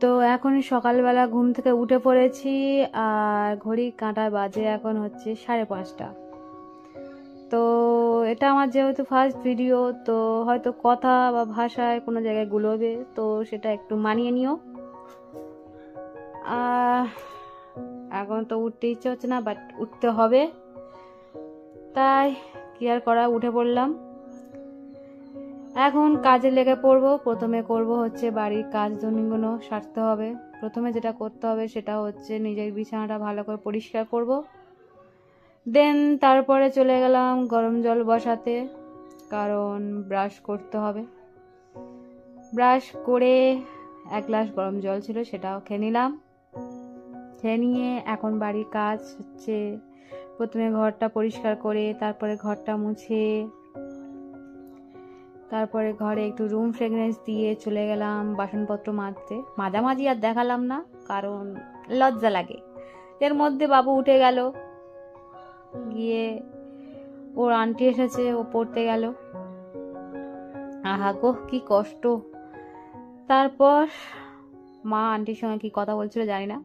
তো এখন সকালবেলা ঘুম থেকে উঠে পড়েছি আর ঘড়ি কাঁটা বাজে এখন হচ্ছে 5:30। তো এটা আমার যেহেতু ফার্স্ট ভিডিও, তো হয়তো কথা বা ভাষায় কোনো জায়গায় গুলোবে, তো সেটা একটু মানিয়ে নিও। এখন তো উঠতে ইচ্ছে হচ্ছে না, বাট উঠতে হবে, তাই কি আর করা, উঠে পড়লাম। এখন কাজে লেগে পড়বো। প্রথমে করব হচ্ছে বাড়ির কাজ দৈনন্দিন সারতে হবে। প্রথমে যেটা করতে হবে সেটা হচ্ছে নিজের বিছানাটা ভালো করে পরিষ্কার করব। দেন তারপরে চলে গেলাম গরম জল বসাতে, কারণ ব্রাশ করতে হবে। ব্রাশ করে 1 গ্লাস গরম জল ছিল, সেটাও খেয়ে নিলাম। খেয়ে নিয়ে এখন বাড়ির কাজ হচ্ছে প্রথমে ঘরটা পরিষ্কার করে, তারপরে ঘরটা মুছে, তারপরে ঘরে একটু রুম ফ্রেগনেন্স দিয়ে চলে গেলাম বাসনপত্র মাজতে। মাঝামাঝি আর দেখালাম না, কারণ লজ্জা লাগে। এর মধ্যে বাবু উঠে গেল, গিয়ে ওর আন্টি এসেছে, ও পড়তে গেল। আহা গো কি কষ্ট। তারপর মা আন্টির সঙ্গে কি কথা বলছিল জানি না।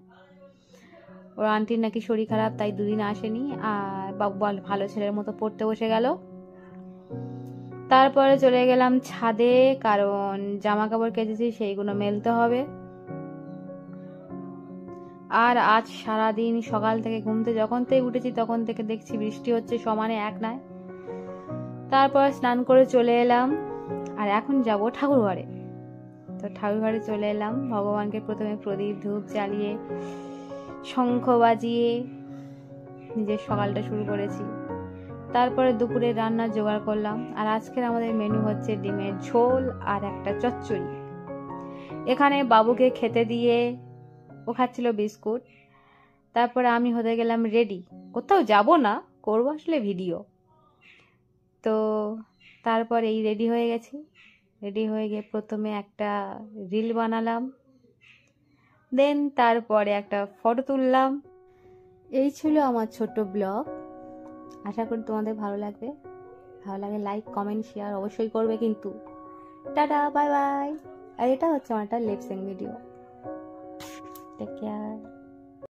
ওর আন্টির নাকি শরীর খারাপ, তাই 2 দিন আসেনি, আর বাবু ভালো ছেলের মতো পড়তে বসে গেল। তারপরে চলে গেলাম ছাদে, কারণ জামা কাপড় কেচেছি সেইগুলো মেলতে হবে। আর আজ সারাদিন সকাল থেকে ঘুম থেকে যখন থেকে উঠেছি তখন থেকে দেখছি বৃষ্টি হচ্ছে সমানে, এক নয়। তারপর স্নান করে চলে এলাম, আর এখন যাব ঠাকুর ঘরে। তো ঠাকুর ঘরে চলে এলাম, ভগবানকে প্রথমে প্রদীপ ধূপ জ্বালিয়ে শঙ্খ বাজিয়ে নিজের সকালটা শুরু করেছি। তারপরে দুপুরে রান্নার জোগাড় করলাম, আর আজকের আমাদের মেনু হচ্ছে ডিমের ঝোল আর একটা চচ্চড়ি। এখানে বাবুকে খেতে দিয়ে ও খাচ্ছিল বিস্কুট। তারপরে আমি হতে গেলাম রেডি, কোথাও যাব না, করব আসলে ভিডিও। তো তারপর এই রেডি হয়ে গেছি। রেডি হয়ে গিয়ে প্রথমে একটা রিল বানালাম, দেন তারপরে একটা ফটো তুললাম। এই ছিল আমার ছোট্ট ব্লগ। আশা করি তোমাদের ভালো লাগবে। ভালো লাগে লাইক কমেন্ট শেয়ার অবশ্যই করবে কিন্তু। Tata bye bye. আর এটা হচ্ছে আমার একটা lip sync video. Take care.